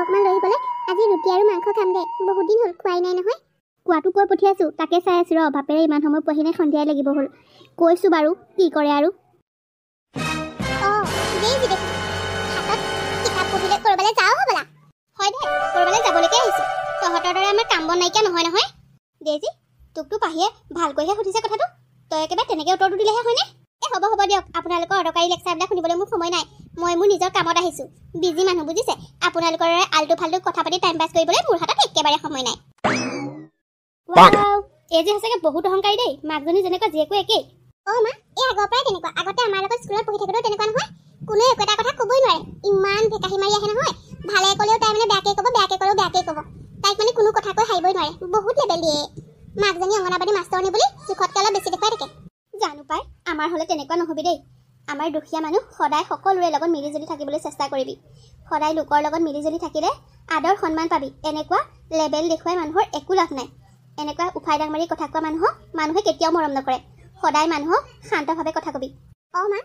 অকমান লৈ আহিবলৈ। আজি ৰুটি আৰু মাংস খাম দে, বহুত দিন হ'ল খোৱাই নাই নহয়। কোৱাটো কৈ পঠিয়াইছোঁ, তাকে চাই আছোঁ ৰ। বাপেৰে ইমান সময় পঢ়ি নাই, সন্ধিয়াই লাগিব হ'ল। কৈছোঁ বাৰু, কি কৰে আৰু। দেই দেখোন হাতত কিতাপ পঢ়িলে ক'ৰবালৈ যাওঁ হ'বলা। হয় দে, ক'ৰবালৈ যাবলৈকে আহিছোঁ। তহঁতৰ দৰে আমাৰ কাম বন নাইকিয়া নহয় নহয়। দেজি, তোকতো পাহিয়ে ভালকৈহে সুধিছে কথাটো, তই একেবাৰে তেনেকৈ উত্তৰটো দিলেহে হয়নে? হ'ব হ'ব দিয়ক, আপোনালোকৰ অদৰকাৰী লেকচাৰবিলাক শুনিবলৈ মোৰ সময় নাই। মই মোৰ নিজৰ কামত আহিছোঁ। বিজি মানুহ বুজিছে, আপোনালোকৰ দৰে আলটু ফাল্টু কথা পাতি টাইম পাছ কৰিবলৈ মোৰ হাতত একেবাৰে সময় নাই। এই যে সঁচাকৈ বহুত অহংকাৰী দেই, মাকজনী যেনেকুৱা জীয়েকো একেই। মা, এই আগৰ পৰাই তেনেকুৱা। আগতে আমাৰ লগত স্কুলত পঢ়ি থাকোঁতেও তেনেকুৱা নহয়। কোনো একো এটা কথা ক'বই নোৱাৰে, ইমান ভেকাহি মাৰি আহে নহয়। ভালে ক'লেও তাই মানে বেয়াকৈ ক'ব, বেয়াকৈ ক'লেও বেয়াকৈ ক'ব। তাইক মানে কোনো কথা কৈ হাৰিবই নোৱাৰে, বহুত লেবেল দিয়ে। মাকজনী অংগনাবাদী মাষ্টৰনী বুলি জোখতকৈ অলপ বেছি দেখুৱাই থাকে। জানো পাই, আমাৰ হ'লে তেনেকুৱা নহবি দেই। আমাৰ দুখীয়া মানুহ সদায় সকলোৰে লগত মিলিজুলি থাকিবলৈ চেষ্টা কৰিবি। সদায় লোকৰ লগত মিলিজুলি থাকিলে আদৰ সন্মান পাবি। এনেকুৱা লেবেল দেখুৱাই মানুহৰ একো লাভ নাই। এনেকুৱা উফাই ডাং মাৰি কথা কোৱা মানুহক মানুহে কেতিয়াও মৰম নকৰে। সদায় মানুহক শান্তভাৱে কথা কবি। মা,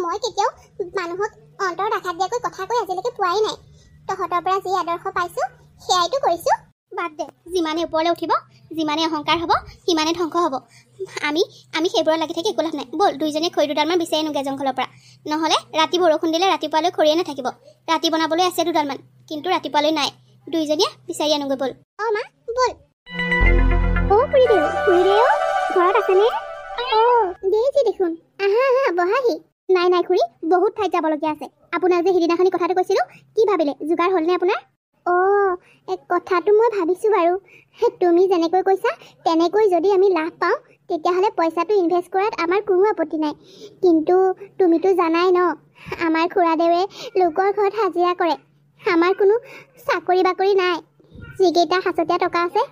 মই কেতিয়াও মানুহক অন্তৰত আঘাত দিয়াকৈ কথা কৈ আজিলৈকে পোৱাই নাই। তহঁতৰ পৰা যি আদৰ্শ পাইছোঁ সেয়াইতো কৰিছোঁ। বাদ দে, যিমানে ওপৰলৈ উঠিব, যিমানে অহংকাৰ হ'ব, সিমানে ধ্বংস হ'ব। আমি সেইবোৰত লাগি থাকি একো লাভ নাই। ব'ল দুইজনীয়ে খৰি দুডালমান বিচাৰি আনোগৈ জংঘলৰ পৰা। নহ'লে ৰাতি বৰষুণ দিলে ৰাতিপুৱালৈ খৰিয়ে নাথাকিব। ৰাতি বনাবলৈ আছে দুডালমান, কিন্তু ৰাতিপুৱালৈ নাই। দুইজনীয়ে বিচাৰি আনোগৈ ব'ল। মা, ব'ল। খুৰীদেউ ঘৰত আছেনে? দেইজি দেখোন। আহা বহাহি। নাই খুৰী, বহুত ঠাইত যাবলগীয়া আছে। আপোনাক যে সিদিনাখনি কথাটো কৈছিলোঁ, কি ভাবিলে? যোগাৰ হ'লনে আপোনাৰ? কথাটো মই ভাবিছোঁ বাৰু। তুমি যেনেকৈ কৈছা তেনেকৈ যদি আমি লাভ পাওঁ তেতিয়াহ'লে পইচাটো ইনভেষ্ট কৰাত আমাৰ কোনো আপত্তি নাই। কিন্তু তুমিতো জানাই ন, আমাৰ খুৰাদেৱে লোকৰ ঘৰত হাজিৰা কৰে। আমাৰ কোনো চাকৰি বাকৰি নাই। যিকেইটা সাঁচতীয়া টকা আছে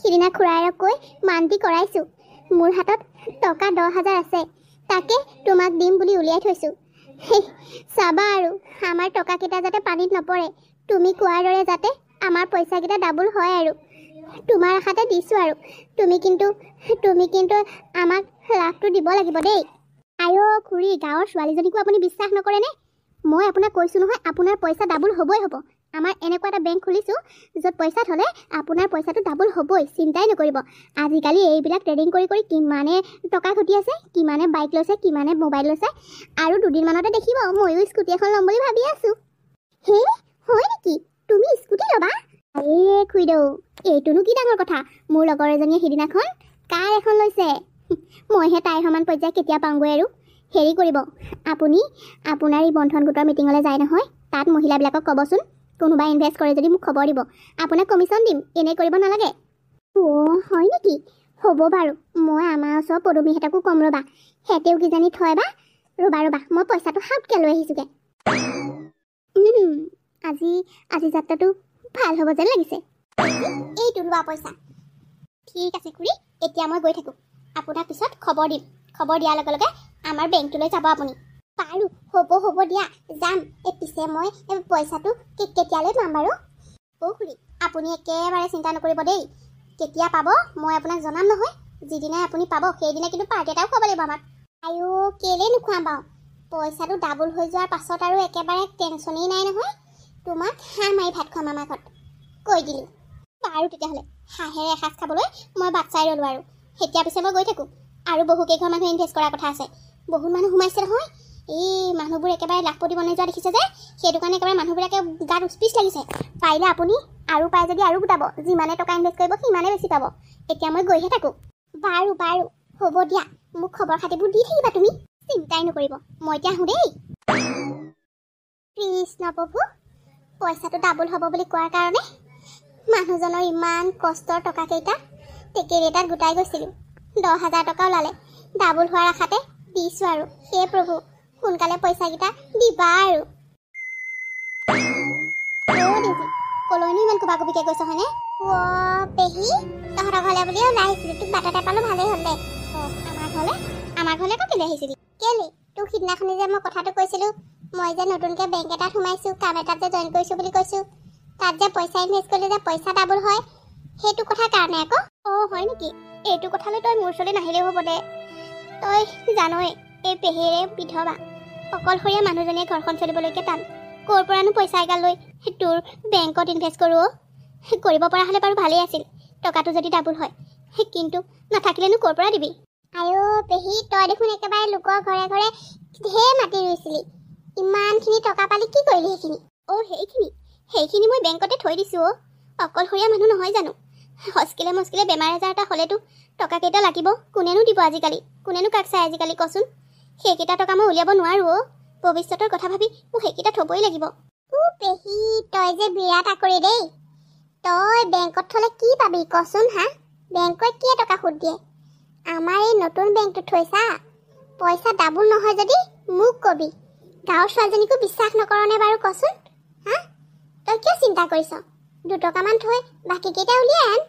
সিদিনা খুৰাইৰক কৈ মান্তি কৰাইছোঁ। মোৰ হাতত টকা 10,000 আছে, তাকে তোমাক দিম বুলি উলিয়াই থৈছোঁ। চাবা আৰু আমাৰ টকাকেইটা যাতে পানীত নপৰে। তুমি কোৱাৰ দৰে যাতে আমাৰ পইচাকেইটা ডাবল হয় আৰু। তোমাৰ আশাতে দিছোঁ আৰু। তুমি কিন্তু আমাক লাভটো দিব লাগিব দেই। খুৰী, গাঁৱৰ ছোৱালীজনীকো আপুনি বিশ্বাস নকৰেনে? মই আপোনাক কৈছোঁ নহয়, আপোনাৰ পইচা ডাবল হ'বই হ'ব। আমাৰ এনেকুৱা এটা বেংক খুলিছোঁ য'ত পইচা থ'লে আপোনাৰ পইচাটো ডাবল হ'বই, চিন্তাই নকৰিব। আজিকালি এইবিলাক ট্ৰেডিং কৰি কিমানে টকা ঘটি আছে, কিমানে বাইক লৈছে, কিমানে মোবাইল লৈছে। আৰু দুদিনমানতে দেখিব ময়ো স্কুটি এখন ল'ম বুলি ভাবি আছোঁ। হয় নেকি? তুমি স্কুটি ল'বা? খুৰীদেউ, এইটোনো কি ডাঙৰ কথা। মোৰ লগৰ এজনীয়ে সিদিনাখন কাৰ এখন লৈছে। মইহে তাইৰ সমান পৰ্যায় কেতিয়া পাওঁগৈ আৰু। হেৰি কৰিব, আপুনি আপোনাৰ এই বন্ধন গোটৰ মিটিঙলৈ যায় নহয়, তাত মহিলাবিলাকক ক'বচোন, কোনোবাই ইনভেষ্ট কৰে যদি মোক খবৰ দিব। আপোনাক কমিশ্যন দিম, এনেই কৰিব নালাগে। হয় নেকি? হ'ব বাৰু, মই আমাৰ ওচৰৰ পদুমীহঁতকো ক'ম ৰ'বা। সিহঁতেও কিজানি থয় বা। ৰ'বা মই পইচাটো সাউতকৈ লৈ আহিছোঁগৈ। আজি যাত্ৰাটো ভাল হ'ব যেন লাগিছে। এইটো লোৱা পইচা। ঠিক আছে খুৰী, এতিয়া মই গৈ থাকোঁ। আপোনাক পিছত খবৰ দিম। খবৰ দিয়াৰ লগে লগে আমাৰ বেংকটোলৈ যাব আপুনি। বাৰু হ'ব দিয়া, যাম। পিছে মই পইচাটো কেতিয়ালৈ পাম বাৰু? খুৰী, আপুনি একেবাৰে চিন্তা নকৰিব দেই। কেতিয়া পাব মই আপোনাক জনাম নহয়। যিদিনাই আপুনি পাব সেইদিনা কিন্তু পাৰ্টি এটাও খুৱাব লাগিব আমাক। কেলেই নোখোৱাম বাৰু? পইচাটো ডাবল হৈ যোৱাৰ পাছত আৰু একেবাৰে টেনশ্যনেই নাই নহয়। তোমাক হাঁহ মাৰি ভাত খুৱাম আমাৰ ঘৰত, কৈ দিলোঁ। বাৰু তেতিয়াহ'লে হাঁহেৰে এসাঁজ খাবলৈ মই বাট চাই ৰ'লোঁ আৰু। এতিয়া পিছে মই গৈ থাকোঁ। আৰু বহুকেইঘৰ মানুহে ইনভেষ্ট কৰাৰ কথা আছে। বহুত মানুহ সোমাইছে নহয়। এই মানুহবোৰ একেবাৰে লাখপতি বনাই যোৱা দেখিছে যে, সেইটো কাৰণে একেবাৰে মানুহবিলাকে গাত উচপিচ লাগিছে। পাৰিলে আপুনি আৰু পাই যদি আৰু গোটাব। যিমানে টকা ইনভেষ্ট কৰিব সিমানে বেছি পাব। এতিয়া মই গৈহে থাকোঁ। বাৰু হ'ব দিয়া, মোক খবৰ খাতিবোৰ দি থাকিবা তুমি, চিন্তাই নকৰিব। মই এতিয়া আহোঁ দেই। কৃষ্ণ প্ৰভু, পইচাটো ডাবল হ'ব বুলি কোৱাৰ কাৰণে মানুহজনৰ ইমান কষ্টৰ টকাকেইটা টেকেলি এটাত গোটাই গৈছিলোঁ। 10,000 টকা ওলালে। ডাবল হোৱাৰ আশাতে দিছোঁ আৰু। হে প্ৰভু, সোনকালে পইচাকেইটা দিবা আৰু। দেজি, কলৈনো ইমান কোবাকুবিকৈ গৈছ হয়নে? পেহী, তহঁতৰ ঘৰলৈ বুলি ওলাই আহিছিলোঁ। তোক বাটতে পালোঁ, ভালেই হ'ল দে। আমাৰ ঘৰলৈ আকৌ কেলৈ আহিছিলি? কেলে? তোক সিদিনাখনি যে মই কথাটো কৈছিলোঁ, মই যে নতুনকৈ বেংক এটাত সোমাইছোঁ, কাম এটাত যে জইন কৰিছোঁ বুলি কৈছোঁ, তাত যে পইচা ইনভেষ্ট কৰিলে যে পইচা ডাবল হয়, সেইটো কথাৰ কাৰণে আকৌ। হয় নেকি? এইটো কথালৈ তই মোৰ ওচৰলৈ নাহিলেও হ'ব দে। তই জানই এই পেহীৰে বিধৱা, অকলশৰীয়া মানুহজনীয়ে ঘৰখন চলিবলৈকে টান। ক'ৰ পৰানো পইচা এগাল লৈ তোৰ বেংকত ইনভেষ্ট কৰোঁ কৰিব পৰা হ'লে বাৰু ভালেই আছিল টকাটো যদি ডাবুল হয় কিন্তু নাথাকিলেনো ক'ৰ পৰা দিবি আইও পেহী তই দেখোন একেবাৰে লোকৰ ঘৰে ঘৰে ঢেৰ মাটি ৰুইছিলি ইমানখিনি টকা পালি কি কৰিলি সেইখিনি মই বেংকতে থৈ দিছোঁ অকলশৰীয়া মানুহ নহয় জানো হস্কিলে মস্কিলে বেমাৰ আজাৰ এটা হ'লেতো টকা কেইটা লাগিব কোনেনো দিব আজিকালি কোনেনো কাক চাই আজিকালি কচোন সেইকেইটা টকা মই উলিয়াব নোৱাৰোঁ ভৱিষ্যতৰ কথা ভাবি মোক সেইকেইটা থ'বই লাগিব পেহী তই যে বিৰাট আকৰি দেই তই বেংকত থ'লে কি পাবি কচোন হা বেংকত কি টকা সুদ দিয়ে আমাৰ এই নতুন বেংকটোত থৈছা পইচা ডাবুল নহয় যদি মোক কবি গাঁৱৰ ছোৱালীজনীকো বিশ্বাস নকৰনে বাৰু কচোন হা তই কিয় চিন্তা কৰিছ 2 টকামান থৈ বাকীকেইটা উলিয়াই আন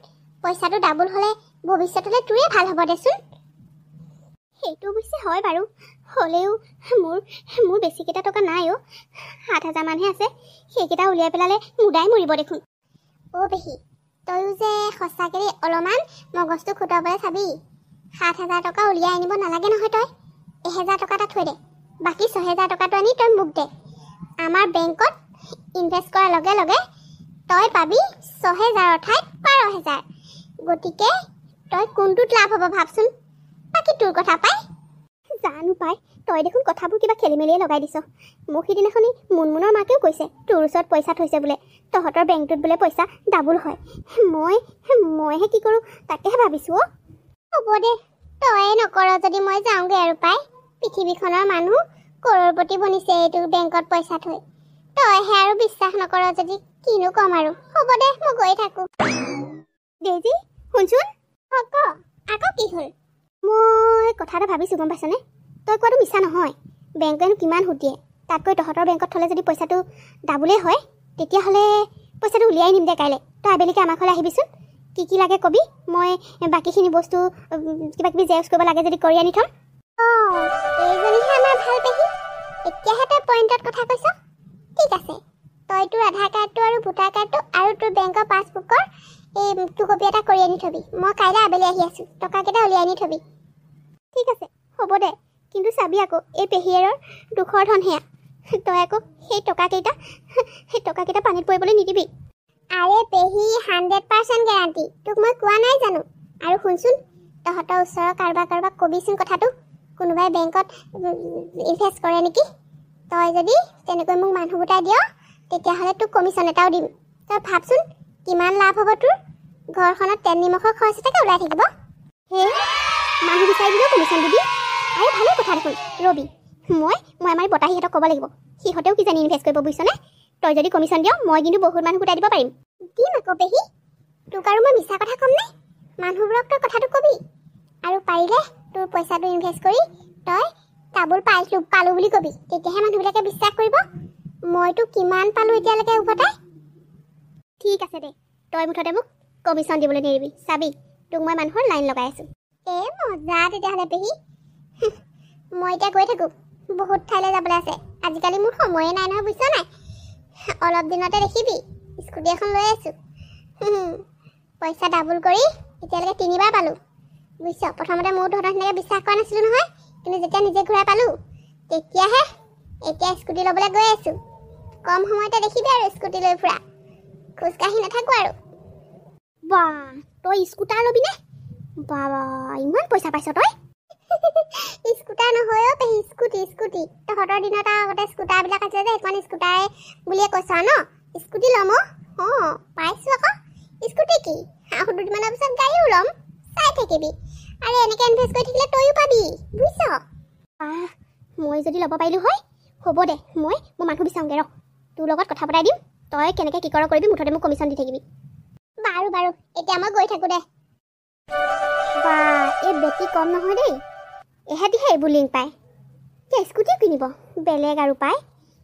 পইচাটো ডাবুল হ'লে ভৱিষ্যতলৈ তোৰে ভাল হ'ব দেচোন সেইটো অৱশ্যে হয় বাৰু হ'লেও মোৰ বেছিকেইটা টকা নাই 7,000 মানহে আছে সেইকেইটা উলিয়াই পেলালে মুদাই মৰিব দেখোন পেহী তয়ো যে সঁচাকৈ অলপমান মগজটো খুটাবলৈ চাবি 7,000 টকা উলিয়াই আনিব নালাগে নহয় তই 1,000 টকা এটা থৈ দে বাকী 6,000 টকাটো আনি তই মোক দে আমাৰ বেংকত ইনভেষ্ট কৰাৰ লগে লগে তই পাবি 6,000 ঠাইত 12,000 গতিকে তই কোনটোত লাভ হ'ব ভাবচোন বাকী তোৰ কথা পাই জানো পাই তই দেখোন কথাবোৰ কিবা খেলি মেলিয়ে লগাই দিছ মোক সিদিনাখনি মুনমুনৰ মাকেও কৈছে তোৰ ওচৰত পইচা থৈছে বোলে তহঁতৰ বেংকটোত বোলে পইচা ডাবুল হয় মইহে কি কৰোঁ তাকেহে ভাবিছোঁ হ'ব দে তয়ে নকৰ যদি মই যাওঁগৈ আৰু পাই পৃথিৱীখনৰ মানুহ কৰৰপতি বনিছে এইটো বেংকত পইচা থৈ তইহে আৰু বিশ্বাস নকৰ যদি কিনো ক'ম আৰু হ'ব দে মই গৈ থাকোঁ দেজি শুনচোন আকৌ কি হ'ল মই কথা এটা ভাবিছোঁ গম পাইছনে তই কোৱাটো মিছা নহয় বেংকেনো কিমান সুদ দিয়ে তাতকৈ তহঁতৰ বেংকত থ'লে যদি পইচাটো ডাবুলেই হয় তেতিয়াহ'লে পইচাটো উলিয়াই নিম দে কাইলৈ তই আবেলিকৈ আমাৰ ঘৰলৈ আহিবিচোন কি লাগে কবি মই বাকীখিনি বস্তু কিবা কিবি জেৰক্স কৰিব লাগে যদি কৰি আনি থ'ম এইজনীহে আমাৰ ভাল পেহী এতিয়াহে তই পইণ্টত কথা কৈছ ঠিক আছে তই তোৰ আধাৰ কাৰ্ডটো আৰু ভোটাৰ কাৰ্ডটো আৰু তোৰ বেংকৰ পাছবুকৰ এই কপি এটা কৰি আনি থবি মই কাইলৈ আবেলি আহি আছোঁ টকাকেইটা উলিয়াই আনি থবি ঠিক আছে হ'ব দে কিন্তু চাবি আকৌ এই পেহীয়েৰৰ দুখৰ ধন সেয়া তই আকৌ সেই টকাকেইটা পানীত পৰিবলৈ নিদিবি আৰে পেহী 100% গেৰাণ্টি তোক মই কোৱা নাই জানো আৰু শুনচোন তহঁতৰ ওচৰৰ কাৰোবাক কবিচোন কথাটো কোনোবাই বেংকত ইনভেষ্ট কৰে নেকি তই যদি তেনেকৈ মোক মানুহ গোটাই দিয় তেতিয়াহ'লে তোক কমিশ্যন এটাও দিম তই ভাবচোন কিমান লাভ হ'ব তোৰ ঘৰখনত তেল নিমখৰ খৰচ এটাকে ওলাই থাকিব মানুহ বিচাৰি দিলেও কমিশ্যন দিবি আৰু ভালেই কথা দেখোন ৰবি মই আমাৰ বতাহীহঁতক ক'ব লাগিব সিহঁতেও কিজানি ইনভেষ্ট কৰিব বুজিছনে তই যদি কমিশ্যন দিয় মই কিন্তু বহুত মানুহ গোটাই দিব পাৰিম দিম আকৌ পেহী তোক আৰু মই মিছা কথা ক'ম নে মানুহবোৰক তই কথাটো ক'বি আৰু পাৰিলে তোৰ পইচাটো ইনভেষ্ট কৰি তই ডাবুল পালোঁ বুলি ক'বি তেতিয়াহে মানুহবিলাকে বিশ্বাস কৰিব মইতো কিমান পালোঁ এতিয়ালৈকে উভতাই ঠিক আছে দে তই মুঠতে মোক কমিশ্যন দিবলৈ নেৰিবি চাবি তোক মই মানুহৰ লাইন লগাই আছোঁ মজা তেতিয়াহ'লে পেহী মই এতিয়া গৈ থাকোঁ বহুত ঠাইলৈ যাবলৈ আছে আজিকালি মোৰ সময়ে নাই নহয় বুজিছ নাই অলপ দিনতে দেখিবি স্কুটি এখন লৈ আছোঁ পইচা ডাবুল কৰি এতিয়ালৈকে 3বাৰ পালোঁ বুজিছ প্ৰথমতে মোৰ তহঁতৰ সেনেকৈ বিশ্বাস কৰা নাছিলোঁ নহয় কিন্তু যেতিয়া নিজে ঘূৰাই পালোঁ তেতিয়াহে এতিয়া স্কুটি ল'বলৈ গৈ আছোঁ কম সময়তে দেখিবি আৰু স্কুটি লৈ ফুৰা খোজকাঢ়ি নাথাকোঁ আৰু বা তই স্কুটাৰ ল'বিনে বাবা ইমান পইচা পাইছ তই স্কুটাৰ নহয় পেহী স্কুটি তহঁতৰ দিনত আগতে স্কুটাৰবিলাক আছে যে সেইখন স্কুটাৰে বুলিয়ে কৈছ ন স্কুটি ল'ম পাইছোঁ আকৌ স্কুটি কি আৰু দুদিনমানৰ পিছত গাড়ীও ল'ম চাই থাকিবি আৰু এনেকৈ ইনভেষ্ট কৰি থাকিলে তইও পাবি বুজিছ মই যদি ল'ব পাৰিলোঁ হয় হ'ব দে মই মানুহ বিচাৰোঁগৈ ৰ তোৰ লগত কথা পতাই দিম তই কেনেকৈ কি কৰ কৰিবি মুঠতে মোক কমিশ্যন দি থাকিবি বাৰু এতিয়া মই গৈ থাকোঁ দে বা এই বেটি কম নহয় দেই এহেঁতিহে এইবোৰ লিংক পায় এতিয়া স্কুটিও কিনিব বেলেগ আৰু পায়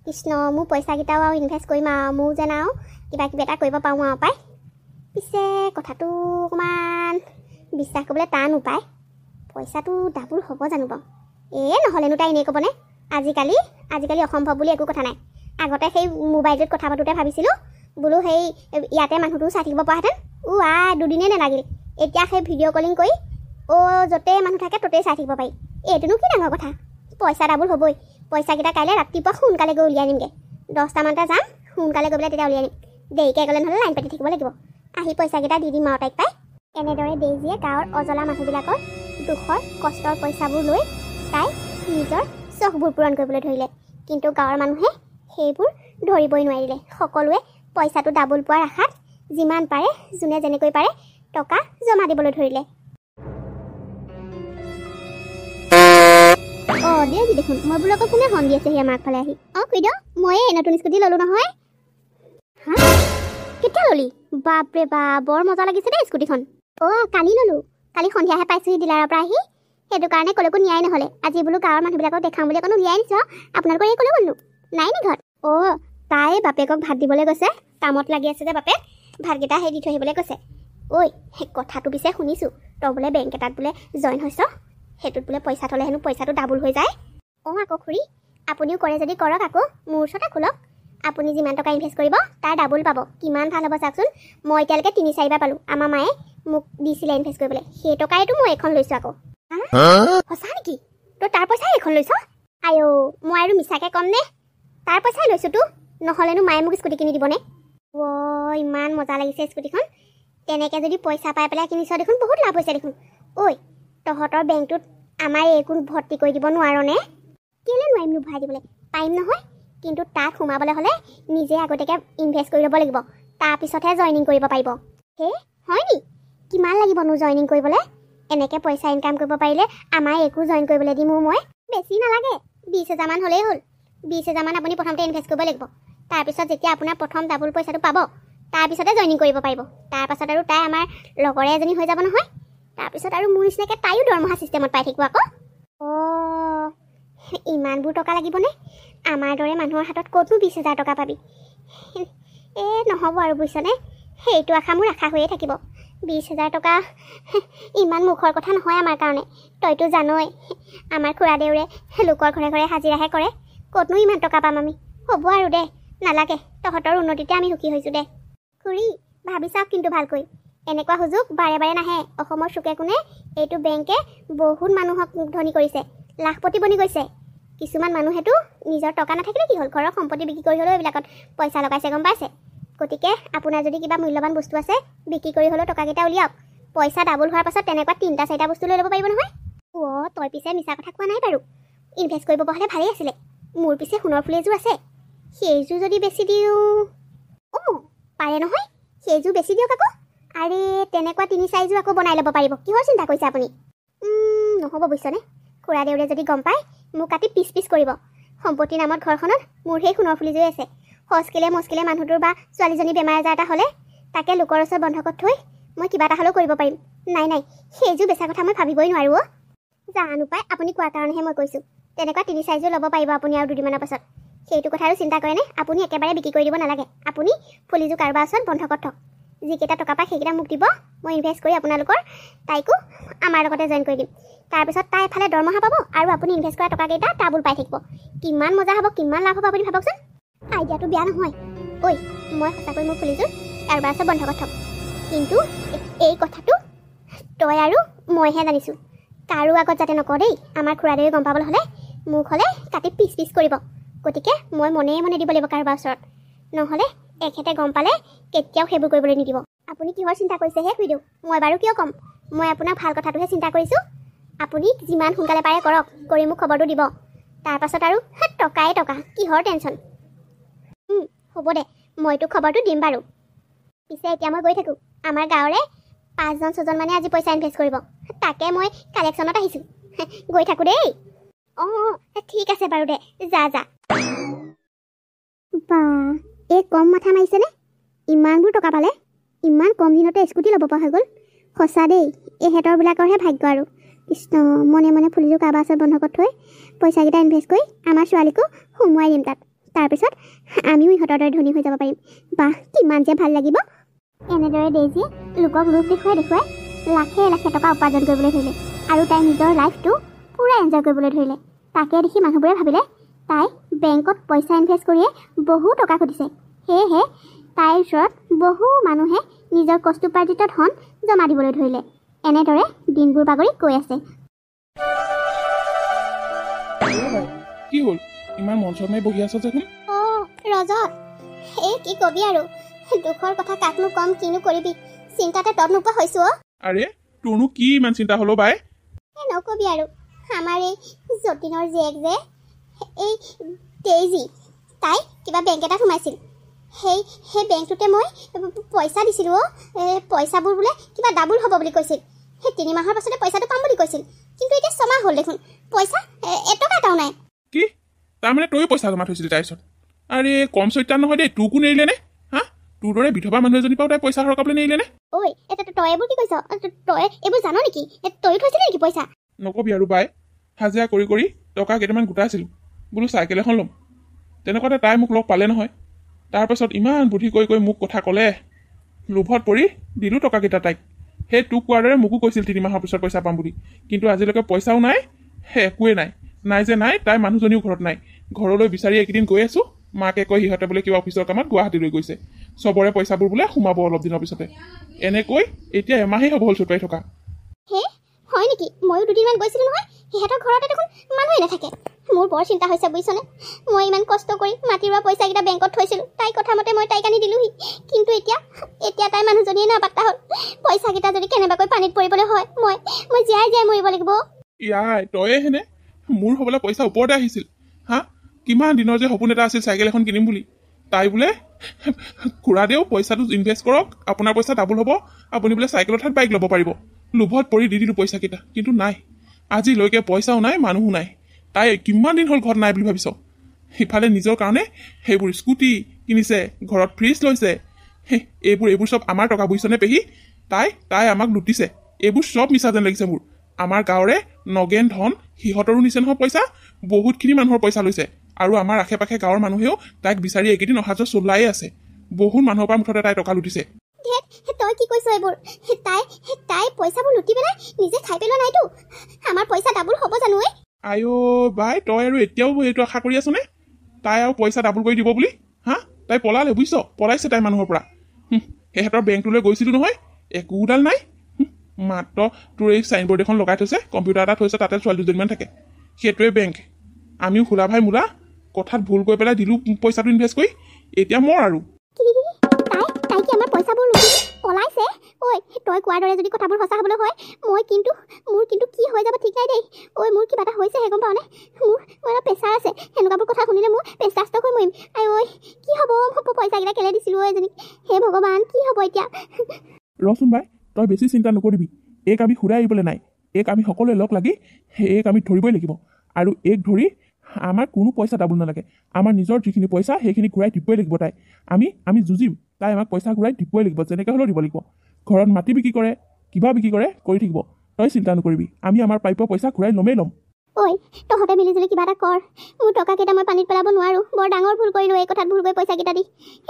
কৃষ্ণ মোৰ পইচাকেইটাও আৰু ইনভেষ্ট কৰিম আৰু মোৰ যেন আৰু কিবা কিবি এটা কৰিব পাৰোঁ আৰু পায় পিছে কথাটো অকণমান বিশ্বাস কৰিবলৈ টান উপায় পইচাটো ডাবুল হ'ব জানো বাৰু নহ'লেনো তাই এনেই ক'বনে আজিকালি অসম্ভৱ বুলি একো কথা নাই আগতে সেই মোবাইলটোত কথা পাতোঁতে ভাবিছিলোঁ বোলো সেই ইয়াতে মানুহটো চাই থাকিব পৰাহেঁতেন দুদিনেই নালাগিল এতিয়া সেই ভিডিঅ' কলিং কৰি য'তেই মানুহ থাকে ত'তেই চাই থাকিব পাৰি এইটোনো কি ডাঙৰ কথা পইচা ডাবুল হ'বই পইচাকেইটা কাইলৈ ৰাতিপুৱা সোনকালে গৈ উলিয়াই আনিমগৈ 10টামানতে যাম, সোনকালে গৈ পেলাই তেতিয়া উলিয়াই আনিম। দেৰিকৈ গ'লে নহ'লে লাইন পাতি থাকিব লাগিব। আহি পইচাকেইটা দি দিম আৰু তাইক পাই। এনেদৰে ডেইজিয়ে গাঁৱৰ অজলা মানুহবিলাকৰ দুখৰ কষ্টৰ পইচাবোৰ লৈ তাই নিজৰ চখবোৰ পূৰণ কৰিবলৈ ধৰিলে। কিন্তু গাঁৱৰ মানুহে সেইবোৰ ধৰিবই নোৱাৰিলে। সকলোৱে পইচাটো ডাবল পোৱাৰ আশাত যিমান পাৰে যোনে যেনেকৈ পাৰে টকা জমা দিবলৈ ধৰিলে। ডেইজি দেখোন, মই বোলো আকৌ কোনে হন দি আছে সি আমাৰ আগফালে আহি। খুইদ, মই এই নতুন স্কুটি ল'লোঁ নহয়। হা, কেতিয়া ল'লি? বাপৰে বাপ, বৰ মজা লাগিছে দেই স্কুটিখন। কালি ল'লোঁ। কালি সন্ধিয়াহে পাইছোঁহি ডিলাৰৰ পৰা আহি। সেইটো কাৰণে ক'লৈকো নিয়াই নহ'লে। আজি বোলো গাঁৱৰ মানুহবিলাকক দেখাম বুলি অকণ উলিয়াই আনিছোঁ। আপোনালোকৰ এই ক'লৈ গ'লনো? নাই নি ঘৰত? তাই বাপেকক ভাত দিবলৈ গৈছে। কামত লাগি আছে যে বাপেক, ভাতকেইটা সেই দি থৈ আহিবলৈ কৈছে। সেই কথাটো পিছে শুনিছোঁ, তই বোলে বেংক এটাত বোলে জইন হৈছ। সেইটোত বোলে পইচা থ'লে হেনো পইচাটো ডাবল হৈ যায়। আকৌ খুৰী, আপুনিও কৰে যদি কৰক, আকৌ মোৰ ওচৰতে খোলক। আপুনি যিমান টকা ইনভেষ্ট কৰিব তাৰ ডাবল পাব। কিমান ভাল হ'ব চাওকচোন। মই এতিয়ালৈকে 3-4বাৰ পালোঁ। আমাৰ মায়ে মোক দিছিলে ইনভেষ্ট কৰিবলৈ, সেই টকাইতো মই এখন লৈছোঁ আকৌ। সঁচা নেকি? তই তাৰ পইচাই এখন লৈছ? মই আৰু মিছাকৈ ক'ম নে? তাৰ পইচাই লৈছোঁতো, নহ'লেনো মায়ে মোক স্কুটি কিনি দিবনে? ইমান মজা লাগিছে স্কুটিখন। তেনেকৈ যদি পইচা পাই পেলাই কিনিছ দেখোন বহুত লাভ হৈছে দেখোন। তহঁতৰ বেংকটোত আমাৰ একো ভৰ্তি কৰি দিব নোৱাৰনে? কেলৈ নোৱাৰিমনো ভৰাই দিবলৈ? পাৰিম নহয়, কিন্তু তাত সোমাবলৈ হ'লে নিজে আগতীয়াকৈ ইনভেষ্ট কৰি ল'ব লাগিব। তাৰপিছতহে জইনিং কৰিব পাৰিব। হয় নি? কিমান লাগিবনো জইনিং কৰিবলৈ? এনেকৈ পইচা ইনকাম কৰিব পাৰিলে আমাৰ একো জইন কৰিবলৈ দিম। মই বেছি নালাগে, 20,000মান হ'লেই হ'ল। 20,000মান আপুনি প্ৰথমতে ইনভেষ্ট কৰিব লাগিব। তাৰপিছত যেতিয়া আপোনাৰ প্ৰথম ডাবল পইচাটো পাব, তাৰপিছতে জইনিং কৰিব পাৰিব। তাৰপাছত আৰু তাই আমাৰ লগৰে এজনী হৈ যাব নহয়। তাৰপিছত আৰু মোৰ নিচিনাকৈ তাইও দৰমহা ছিষ্টেমত পাই থাকিব আকৌ। ইমানবোৰ টকা লাগিবনে? আমাৰ দৰে মানুহৰ হাতত ক'তনো 20,000 টকা পাবি? নহ'ব আৰু বুজিছনে, সেইটো আশা মোৰ আশা হৈয়ে থাকিব। 20,000 টকা ইমান মুখৰ কথা নহয় আমাৰ কাৰণে। তইতো জানই, আমাৰ খুৰাদেউৰে লোকৰ ঘৰে ঘৰে হাজিৰাহে কৰে। ক'তনো ইমান টকা পাম আমি? হ'ব আৰু দে, নালাগে। তহঁতৰ উন্নতিতে আমি সুখী হৈছোঁ দে। খুৰী, ভাবি চাওক কিন্তু ভালকৈ। এনেকুৱা সুযোগ বাৰে বাৰে নাহে। অসমৰ চুকে কোণে এইটো বেংকে বহুত মানুহক ধনী কৰিছে, লাখপতি বনি গৈছে। কিছুমান মানুহেতো নিজৰ টকা নাথাকিলে কি হ'ল, ঘৰৰ সম্পত্তি বিক্ৰী কৰি হ'লেও এইবিলাকত পইচা লগাইছে, গম পাইছে? গতিকে আপোনাৰ যদি কিবা মূল্যৱান বস্তু আছে, বিক্ৰী কৰি হ'লেও টকাকেইটা উলিয়াওক। পইচা ডাবল হোৱাৰ পাছত তেনেকুৱা 3-4টা বস্তু লৈ ল'ব পাৰিব নহয়। তই পিছে মিছা কথা কোৱা নাই বাৰু। ইনভেষ্ট কৰিব পৰা হ'লে ভালেই আছিলে। মোৰ পিছে সোণৰ ফুলি এযোৰ আছে, সেইযোৰ যদি বেছি দিওঁ। পাৰে নহয়, সেইযোৰ বেছি দিয়ক আকৌ। আৰে তেনেকুৱা 3-4যোৰ আকৌ বনাই ল'ব পাৰিব। কিহৰ চিন্তা কৰিছে আপুনি? নহ'ব বুজিছনে, খুৰাদেউৰে যদি গম পায় মোক কাটি পিচ পিচ কৰিব। সম্পত্তিৰ নামত ঘৰখনত মোৰ সেই সোণৰ ফুলিযোৰে আছে। হস্কিলে মস্কিলে মানুহটোৰ বা ছোৱালীজনী বেমাৰ আজাৰ এটা হ'লে তাকে লোকৰ ওচৰত বন্ধকত থৈ মই কিবা এটা হ'লেও কৰিব পাৰিম। নাই, সেইযোৰ বেচা কথা মই ভাবিবই নোৱাৰোঁ। জানো পাই, আপুনি কোৱাৰ কাৰণেহে মই কৈছোঁ। তেনেকুৱা 3-4যোৰ ল'ব পাৰিব আপুনি আৰু দুদিনমানৰ পাছত। সেইটো কথা আৰু চিন্তা কৰেনে? আপুনি একেবাৰে বিক্ৰী কৰি দিব নালাগে। আপুনি ফুলিযোৰ কাৰোবাৰ ওচৰত বন্ধকত থওক। যিকেইটা টকা পায় সেইকেইটা মোক দিব। মই ইনভেষ্ট কৰি আপোনালোকৰ তাইকো আমাৰ লগতে জইন কৰি দিম। তাৰপিছত তাই এফালে দৰমহা পাব আৰু আপুনি ইনভেষ্ট কৰা টকাকেইটা ডাবল পাই থাকিব। কিমান মজা হ'ব, কিমান লাভ হ'ব আপুনি ভাবকচোন। আইডিয়াটো বেয়া নহয়। মই সঁচাকৈ মোৰ ফুলিযোৰ কাৰোবাৰ ওচৰত বন্ধকত থ'ম। কিন্তু এই কথাটো তই আৰু মইহে জানিছোঁ। কাৰো আগত যাতে নকওঁ দেই। আমাৰ খুৰাদেউৰে গম পাবলৈ হ'লে মোক হ'লে কাটি পিচ পিচ কৰিব। গতিকে মই মনে মনে দিব লাগিব কাৰোবাৰ ওচৰত, নহ'লে এখেতে গম পালে কেতিয়াও সেইবোৰ কৰিবলৈ নিদিব। আপুনি কিহৰ চিন্তা কৰিছেহে খুইদেউ? মই বাৰু কিয় ক'ম? মই আপোনাক ভাল কথাটোহে চিন্তা কৰিছোঁ। আপুনি যিমান সোনকালে পাৰে কৰক, কৰি মোক খবৰটো দিব। তাৰপাছত আৰু টকাই টকা, কিহৰ টেনশ্যন? হ'ব দে, মইতো খবৰটো দিম বাৰু। পিছে এতিয়া মই গৈ থাকোঁ। আমাৰ গাঁৱৰে 5-6জন মানে আজি পইচা ইনভেষ্ট কৰিব। তাকে মই কালেকশ্যনত আহিছোঁ। গৈ থাকোঁ দেই। ঠিক আছে বাৰু দে, যা। এই কম মাথা মাৰিছেনে? ইমানবোৰ টকা পালে, ইমান কম দিনতে স্কুটি ল'ব পৰা হৈ গ'ল। সঁচা দেই, এহেঁতৰবিলাকৰহে ভাগ্য আৰু। কৃষ্ণ, মনে মনে ফুলিযোৰ কাৰোবাৰ ওচৰত বন্ধকত থৈ পইচাকেইটা ইনভেষ্ট কৰি আমাৰ ছোৱালীকো সোমোৱাই দিম তাত। তাৰপিছত আমিও ইহঁতৰ দৰে ধনী হৈ যাব পাৰিম। কিমান যে ভাল লাগিব। এনেদৰে ডেইজিয়ে লোকক ৰূপ দেখুৱাই লাখে লাখে টকা উপাৰ্জন কৰিবলৈ ধৰিলে আৰু তাই নিজৰ লাইফটো পূৰা এনজয় কৰিবলৈ ধৰিলে। তাকে দেখি মানুহবোৰে ভাবিলে তাই বেংকত পইচা ইনভেষ্ট কৰিয়ে বহু টকা ঘটিছে। সেয়েহে তাইৰ ওচৰত বহু মানুহে নিজৰ কষ্টোপাৰ্জিত ধন জমা দিবলৈ ধৰিলে। এনেদৰে দিনবোৰ বাগৰি গৈ আছে। কি হ'ল, ইমান মন চন মাৰি বহি আছ যে? ৰজত এই কি কবি আৰু দুখৰ কথা কাকনো কম কিনো কৰিবি চিন্তাতে তত নোপোৱা হৈছো অ আৰে তোৰনো কি ইমান চিন্তা হলো বাই নকবি আৰু আমাৰ এই যতীনৰ জীয়েক যে এই তেজি তাই কিবা বেংক এটাত সোমাইছিল সেই বেংকটোতে মই পইচা দিছিলোঁ পইচাবোৰ বোলে কিবা ডাবুল হ'ব বুলি কৈছিল সেই 3 মাহৰ পাছতে পইচাটো পাম বুলি কৈছিল কিন্তু এতিয়া 6 মাহ হ'ল দেখোন পইচা এটকা এটাও নাই কি তাৰমানে তই পইচা জমা থৈছিলি তাইৰ ওচৰত আৰে কম চৈতান নহয় দেই তোকো নেৰিলে নে হা তোৰ দৰে বিধৱা মানুহ এজনী পাও তাই পইচা সৰকাবলৈ নেৰিলে নে ঐ তই এইবোৰ কি কৈছ তই এইবোৰ জান নেকি তই থৈছিলি নেকি পইচা নকবি আৰু বাই হাজিৰা কৰি কৰি টকা কেইটামান গোটাইছিলোঁ বোলো চাইকেল এখন ল'ম তেনেকুৱাতে তাই মোক লগ পালে নহয় তাৰপাছত ইমান বুদ্ধি কৰি কৰি মোক কথা ক'লে লোভত পৰি দিলোঁ টকাকেইটা তাইক সেই তোক কোৱাৰ দৰে মোকো কৈছিল 3 মাহৰ পিছত পইচা পাম বুলি কিন্তু আজিলৈকে পইচাও নাই একোৱে নাই যে নাই তাই মানুহজনীও ঘৰত নাই ঘৰলৈ বিচাৰি এইকেইদিন গৈ আছোঁ মাকে কয় সিহঁতে বোলে কিবা অফিচৰ কামত গুৱাহাটীলৈ গৈছে চবৰে পইচাবোৰ বোলে সোমাব অলপ দিনৰ পিছতে এনেকৈ এতিয়া এমাহেই হ'ব হ'ল চুটাই থকা হয় নেকি ময়ো দুদিনমান গৈছিলোঁ নহয় সিহঁতৰ ঘৰতে দেখোন মানুহে নাথাকে মোৰ বৰ চিন্তা হৈছে বুজিছনে মই ইমান কষ্ট কৰি মাটি ৰোৱা পইচাকেইটা বেংকত থৈছিলোঁ তাই কথা মতে মই তাইক আনি দিলোঁহি কিন্তু এতিয়া তাই মানুহজনীয়ে নাপাত্তা হ'ল পইচাকেইটা যদি কেনেবাকৈ পানীত পৰিবলৈ হয় মই জীয়াই মৰিব লাগিব ইয়াই তয়ে হেনে মোৰ হ'বলৈ পইচা ওপৰতে আহিছিল হা কিমান দিনৰ যে সপোন এটা আছিল চাইকেল এখন কিনিম বুলি তাই বোলে খুৰাদেও পইচাটো ইনভেষ্ট কৰক আপোনাৰ পইচা ডাবল হ'ব আপুনি বোলে চাইকেলৰ ঠাইত বাইক ল'ব পাৰিব লোভত পৰি দি দিলোঁ পইচাকেইটা কিন্তু নাই আজিলৈকে পইচাও নাই মানুহো নাই তাই কিমান দিন হ'ল ঘৰত নাই বুলি ভাবিছ সিফালে নিজৰ কাৰণে সেইবোৰ স্কুটি কিনিছে ঘৰত ফ্ৰিজ লৈছে এইবোৰ চব আমাৰ টকা বুজিছনে পেহী তাই আমাক লুটিছে এইবোৰ চব মিছা যেন লাগিছে মোৰ আমাৰ গাঁৱৰে নগেন ধন সিহঁতৰো নিছে নহয় পইচা বহুতখিনি মানুহৰ পইচা লৈছে আৰু আমাৰ আশে পাশে গাঁৱৰ মানুহেও তাইক বিচাৰি এইকেইদিন অহা যোৱা চলায়ে আছে বহুত মানুহৰ পৰা মুঠতে তাই টকা লুটিছে তই কি কৈছ এইবোৰ তাই পইচাবোৰ লুটি পেলাই নিজে খাই পেলোৱা নাইতো আমাৰ পইচা ডাবুল হ'ব জানো আইঅ বাই তই আৰু এতিয়াও এইটো আশা কৰি আছনে তাই আৰু পইচা ডাবুল কৰি দিব বুলি হা তাই পলালে বুজিছ পলাইছে তাই মানুহৰ পৰা সিহঁতৰ বেংকটোলৈ গৈছিলোঁ নহয় একোডাল নাই মাত্ৰ তোৰ এই চাইনবৰ্ড এখন লগাই থৈছে কম্পিউটাৰ এটা থৈছে তাতে ছোৱালী দুজনীমান থাকে সেইটোৱে বেংক আমিও খোলা ভাই মোলা কথাত ভুল কৰি পেলাই দিলোঁ পইচাটো ইনভেষ্ট কৰি এতিয়া মোৰ আৰু তাই কি আমাৰ পইচাবোৰ লুটি পলাইছে ঐ তই কোৱাৰ দৰে যদি কথাবোৰ সঁচা হ'বলৈ হয় মোৰ কিন্তু কি হৈ যাব ঠিক নাই দেই মোৰ কিবা এটা হৈছেহে গম পাওঁনে মোৰ অলপ প্ৰেছাৰ আছে সেনেকুৱাবোৰ কথা শুনিলে মোৰ প্ৰেছাৰষ্ট হৈ মৰিম কি হ'ব পইচাকেইটা কেলে দিছিলোঁ এজনীক হে ভগৱান কি হ'ব এতিয়া ৰচোন বাই তই বেছি চিন্তা নকৰিবি এইক আমি ঘূৰাই আহিবলৈ নাই এইক আমি সকলোৱে লগ লাগি এইক আমি ধৰিবই লাগিব আৰু এইক ধৰি আমাৰ কোনো পইচা ডাবুল নালাগে আমাৰ নিজৰ যিখিনি পইচা সেইখিনি ঘূৰাই দিবই লাগিব তাই আমি যুঁজিম তাই আমাক পইচা ঘূৰাই দিবই লাগিব যেনেকৈ হ'লেও দিব লাগিব ঘৰত মাটি বিক্ৰী কৰে কিবা বিক্ৰী কৰে কৰি থাকিব তই চিন্তা নকৰিবি আমি আমাৰ প্ৰাপ্য পইচা ঘূৰাই ল'মেই ল'ম তহঁতে মিলিজুলি কিবা এটা কৰ মোৰ টকাকেইটা মই পানীত পেলাব নোৱাৰোঁ বৰ ডাঙৰ ভুল কৰিলোঁ এই কথাত ভুল কৰি পইচাকেইটা দি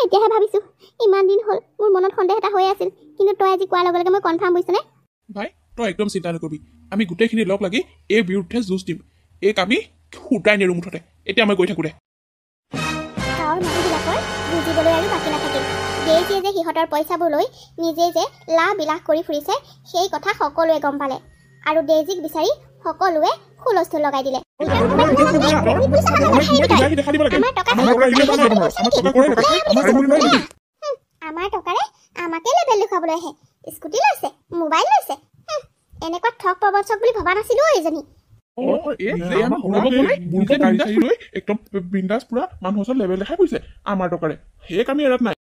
এতিয়াহে ভাবিছোঁ ইমান দিন হ'ল মোৰ মনত সন্দেহ এটা হৈ আছিল কিন্তু তই আজি কোৱাৰ লগে লগে মই কনফাৰ্ম বুজিছনে ভাই তই একদম চিন্তা নকৰিবি আমি গোটেইখিনি লগ লাগি এই বিৰুদ্ধে যুঁজ দিম এইক আমি সুটাই নেৰোঁ মুঠতে এতিয়া মই গৈ থাকোঁ দে গাঁৱৰ মানুহবিলাকৰ বুজিবলৈ আৰু বাকী নাথাকিল দেউতিয়ে যে সিহঁতৰ পইচাবোৰ লৈ নিজে যে লাহ বিলাস কৰি ফুৰিছে সেই কথা সকলোৱে গম পালে আৰু ডেইজিক বিচাৰি সকলোৱে হুলস্থুল লগাই দিলে আমাৰ টকাৰে আমাকে লেবেল দেখুৱাবলৈ আহে স্কুটি লৈছে মোবাইল লৈছে এনেকুৱা ঠগ প্ৰবঞ্চক বুলি ভবা নাছিলোঁ এইজনী একদম বিন্দাছ পুৰা মানুহৰ ওচৰত লেবেল দেখাই ফুৰিছে আমাৰ টকাৰে সেইক আমি এৰাত নাই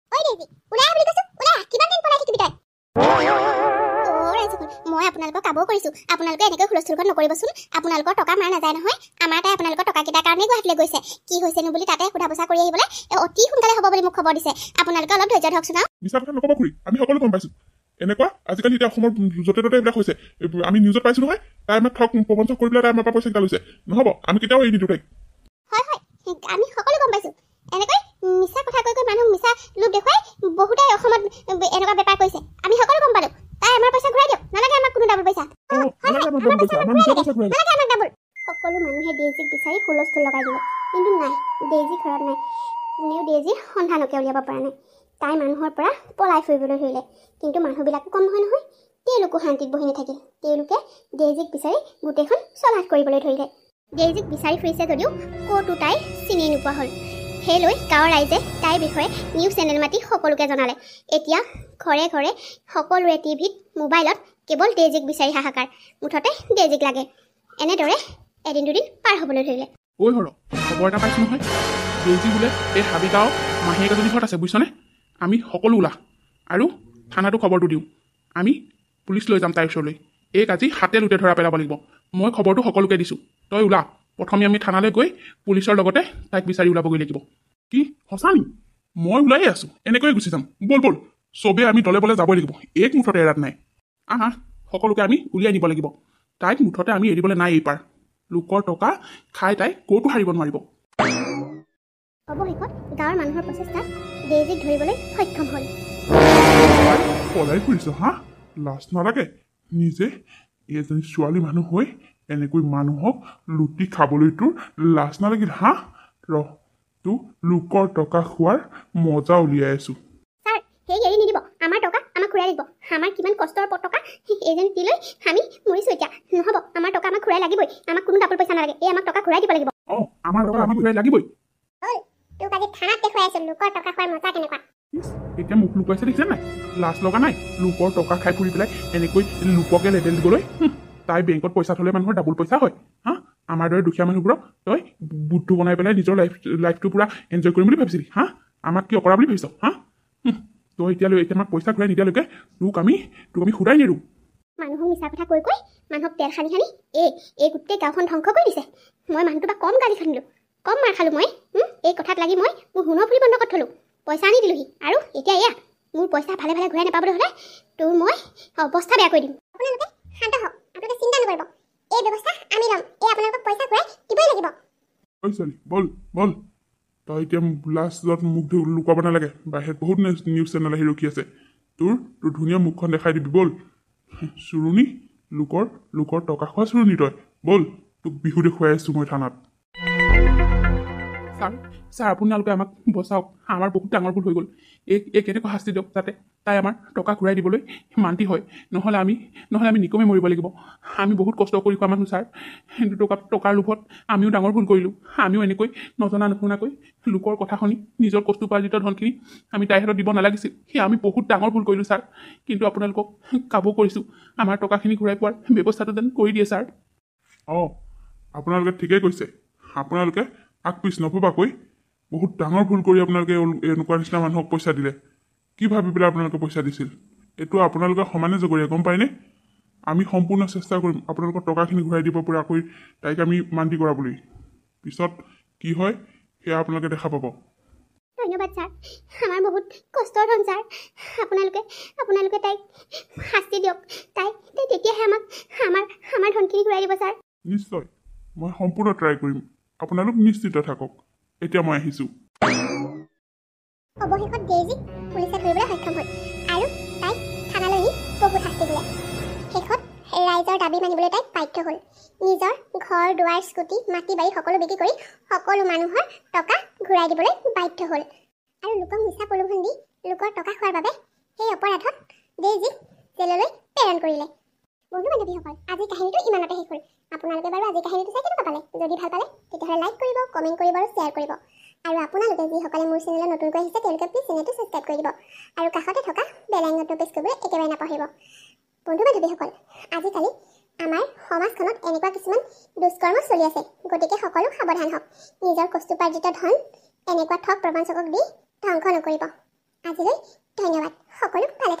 মই আপোনালোকক কাবৌ কৰিছোঁ আপোনালোকে এনেকৈ হুলস্থুলখন নকৰিবচোন আপোনালোকৰ টকা মাৰ নাযায় নহয় আমাৰ তাই আপোনালোকৰ টকাকেইটাৰ কাৰণেই গুৱাহাটীলৈ গৈছে কি হৈছেনো বুলি তাতে সোধা পোছা কৰি আহিবলৈ অতি সোনকালে হ'ব বুলি মোক খবৰ দিছে আপোনালোকে অলপ ধৈৰ্য ধৰকচোন মিছা কথা নক'ব খুৰী আমি সকলো গম পাইছোঁ এনেকুৱা আজিকালি এতিয়া অসমৰ য'তে ত'তে এইবিলাক হৈছে আমি নিউজত পাইছোঁ নহয় তাই আমাক ঠগ প্ৰবঞ্চক কৰি পেলাই তাই আমাৰ পৰা পইচা কেইটা লৈছে নহ'ব আমি কেতিয়াও এৰি নিদিওঁ তাইক হয় আমি সকলো গম পাইছোঁ এনেকৈ মিছা কথা কৈ মানুহক মিছা লোভ দেখুৱাই বহুতে অসমত এনেকুৱা বেপাৰ কৰিছে আমি সকলো গম পালোঁ তাই আমাৰ পইচা ঘূৰাই দিয়ক নালাগে আমাক কোনো ডাবল পইচা সকলো মানুহে ডেইজিক বিচাৰি হুলস্থুল লগাই দিলে কিন্তু নাই ডেইজি ঘৰত নাই কোনেও ডেইজিৰ সন্ধানকে উলিয়াব পৰা নাই তাই মানুহৰ পৰা পলাই ফুৰিবলৈ ধৰিলে কিন্তু মানুহবিলাকো কম নহয় তেওঁলোকো শান্তিত বহি নাথাকিল তেওঁলোকে ডেইজিক বিচাৰি গোটেইখন চলাট কৰিবলৈ ধৰিলে ডেইজিক বিচাৰি ফুৰিছে যদিও ক'তো তাই চিনি নোপোৱা হ'ল সেইলৈ গাঁৱৰ ৰাইজে তাইৰ বিষয়ে নিউজ চেনেল মাতি সকলোকে জনালে। এতিয়া ঘৰে ঘৰে সকলোৰে টিভিত মোবাইলত কেৱল ডেজিক বিচাৰি হাহাকাৰ। মুঠতে ডেজিক লাগে। এনেদৰে এদিন দুদিন পাৰ হ'বলৈ ধৰিলে। ঐ হৰ খবৰ এটা পাইছোঁ নহয়, ডেইজি বোলে এই হাবিগাঁও মাহীয়েক এজনী ঘৰত আছে, বুজিছনে? আমি সকলো ওলা আৰু থানাটো খবৰটো দিওঁ। আমি পুলিচ লৈ যাম তাইৰ ওচৰলৈ। এইক আজি হাতে লোটে ধৰা পেলাব লাগিব। মই খবৰটো সকলোকে দিছোঁ, তই ওলা। প্ৰথমে আমি থানালৈ গৈ পুলিচৰ লগতে তাইক বিচাৰি ওলাবগৈ লাগিব। কি সঁচা নি? মই ওলাই আছোঁ, এনেকৈয়ে গুচি যাম। ব'ল ব'ল, চবেই আমি দলে বলে যাবই লাগিব। এক মুঠতে এৰাত নাই। আহা, সকলোকে আমি উলিয়াই নিব লাগিব। তাইক মুঠতে আমি এৰিবলৈ নাই এইপাৰ। লোকৰ টকা খাই তাই ক'তো হাৰিব নোৱাৰিব। অৱশেষত গাঁৱৰ মানুহৰ প্ৰচেষ্টাত ডেইজিক ধৰিবলৈ সক্ষম হ'ল। পলাই ফুৰিছ হা? লাজ নালাগে? নিজে এজনী ছোৱালী মানুহ হৈ এনেকৈ মানুহক লুটি খাবলৈ তোৰ লাজ নালাগিল হা? তোৰ লোকৰ টকা খোৱাৰ মজা উলিয়াই আছো। ছাৰ, সেই এৰি নিদিব। আমাৰ টকা আমাক ঘূৰাই দিব। আমাৰ কিমান কষ্টৰ টকা এজেঞ্চি লৈ আমি মৰিছোঁ এতিয়া। নহ'ব, আমাৰ টকা আমাক ঘূৰাই লাগিবই। আমাক কোনো ডাবল পইচা নালাগে। এই আমাক টকা ঘূৰাই দিব লাগিব। আমাৰ টকা আমাক ঘূৰাই লাগিবই। তোক আজি থানাত দেখুৱাই আছো লোকৰ টকা খোৱাৰ মজা কেনেকুৱা। এতিয়া মুখ লুকুৱাইছে দেখিছে নাই? লাজ লগা নাই? লোকৰ টকা খাই ফুৰি পেলাই এনেকৈ লোককে লেবেল দিবলৈ। তাই বেংকত পইচা থ'লে মানুহৰ ডাবল পইচা হয় হা? আমাৰ দৰে দুখীয়া মানুহবোৰক তই বুদ্ধু বনাই পেলাই নিজৰ লাইফটো পুৰা এনজয় কৰিম বুলি ভাবিছিলি হা? আমাক কি অকৰা বুলি ভাবিছ হা? তই এতিয়া আমাক পইচা ঘূৰাই নিদিয়ালৈকে তোক আমি সুধাই নেৰোঁ। মানুহক মিছা কথা কৈ কৈ মানুহক তেল সানি সানি এই গোটেই গাঁওখন ধ্বংস কৰি দিছে। মই মানুহটো বা কম গালি খান্দিলোঁ, কম মাৰ খালোঁ মই। এই কথাত লাগি মই মোৰ সোণৰ ফুলি বন্ধ কৰি থ'লোঁ। পইচা আনি দিলোঁহি আৰু এতিয়া এয়া মোৰ পইচা ভালে ভালে ঘূৰাই নাপাবলৈ হ'লে তোৰ মই অৱস্থা বেয়া কৰি দিম। আপোনালোকে শান্ত হওক, আপোনালোকে চিন্তা নকৰিব। এই ব্যৱস্থা আমি ল'ম। এই আপোনালোকক পইচা ঘূৰাই দিবই লাগিব। ঐ ছোৱালী, বল বল। তই এতিয়া লাষ্টত মুখ লুকুৱাব নালাগে। বাহিৰত বহুত নিউজ চেনেল আহি ৰখি আছে। তোৰ ধুনীয়া মুখখন দেখাই দিবি। বল চুৰুনি, লোকৰ টকা খোৱা চুৰুনি তই। বল, তোক বিহু দেখুৱাই আছোঁ মই থানাত। ছাৰ, আপোনালোকে আমাক বচাওক। আমাৰ বহুত ডাঙৰ ভুল হৈ গ'ল। এই কেনেকৈ শাস্তি দিয়ক যাতে তাই আমাৰ টকা ঘূৰাই দিবলৈ মান্তি হয়। নহ'লে আমি নিকমে মৰিব লাগিব। আমি বহুত কষ্ট কৰি খোৱা মানুহ ছাৰ। টকাৰ লোভত আমিও ডাঙৰ ভুল কৰিলোঁ। আমিও এনেকৈ নজনা নুশুনাকৈ লোকৰ কথা শুনি নিজৰ কষ্টোপাৰ্জিত ধনখিনি আমি তাইৰ হাতত দিব নালাগিছিল। সেই আমি বহুত ডাঙৰ ভুল কৰিলোঁ ছাৰ। কিন্তু আপোনালোকক কাবৌ কৰিছোঁ। আমাৰ টকাখিনি ঘূৰাই পোৱাৰ ব্যৱস্থাটো যেন কৰি দিয়ে ছাৰ। আপোনালোকে ঠিকেই কৈছে। আপোনালোকে আগ পিছ নভবাকৈ বহুত ডাঙৰ ভুল কৰি আপোনালোকে এনেকুৱা নিচিনা মানুহক পইচা দিলে। কি ভাবি পেলাই আপোনালোকে পইচা দিছিল? এইটো আপোনালোকে সমানে জগৰীয়া, গম পায়নে? আমি সম্পূৰ্ণ চেষ্টা কৰিম আপোনালোকৰ টকাখিনি ঘূৰাই দিব পৰাকৈ তাইক আমি মান্তি কৰাবলৈ। পিছত কি হয় সেয়া আপোনালোকে দেখা পাব। ধন্যবাদ ছাৰ, আমাৰ বহুত কষ্টৰ ধন ছাৰ। আপোনালোকে তাইক শাস্তি দিয়ক। তাই তেতিয়াহে আমাৰ ধনখিনি ঘূৰাই দিব ছাৰ। নিশ্চয়, মই সম্পূৰ্ণ ট্ৰাই কৰিম। আপোনালোক নিশ্চিত থাকক। এতিয়া মই আহিছোঁ। অৱশেষত ডেইজিক পুলিচে ধৰিবলৈ সক্ষম হ'ল আৰু তাইক থানালৈ নি বহুত শাস্তি দিলে। শেষত ৰাইজৰ দাবী মানিবলৈ তাইক বাধ্য হ'ল। নিজৰ ঘৰ দুৱাৰ স্কুটি মাটি বাৰী সকলো বিক্ৰী কৰি সকলো মানুহৰ টকা ঘূৰাই দিবলৈ বাধ্য হ'ল। আৰু লোকক মিছা প্ৰলোভন দি লোকৰ টকা খোৱাৰ বাবে সেই অপৰাধত ডেইজিক জেললৈ প্ৰেৰণ কৰিলে। বন্ধু বান্ধৱীসকল, আজিৰ কাহিনীটো ইমানতে শেষ হ'ল। আপোনালোকে বাৰু আজিৰ কাহিনীটো চাই কেনেকুৱা পালে? যদি ভাল পালে তেতিয়াহ'লে লাইক কৰিব, কমেণ্ট কৰিব আৰু শ্বেয়াৰ কৰিব। আৰু আপোনালোকে যিসকলে মোৰ চেনেলত নতুনকৈ আহিছে তেওঁলোকে প্লিজ চেনেলটো ছাবস্ক্ৰাইব কৰি দিব আৰু কাষতে থকা বেল আইকনটো প্ৰেছ কৰিবলৈ একেবাৰে নাপাহৰিব। বন্ধু বান্ধৱীসকল, আজিকালি আমাৰ সমাজখনত এনেকুৱা কিছুমান দুষ্কৰ্ম চলি আছে। গতিকে সকলো সাৱধান হওক। নিজৰ কষ্টোপাৰ্জিত ধন এনেকুৱা ঠগ প্ৰবঞ্চকক দি ধ্বংস নকৰিব। আজিলৈ ধন্যবাদ। সকলো ভালে থাকক।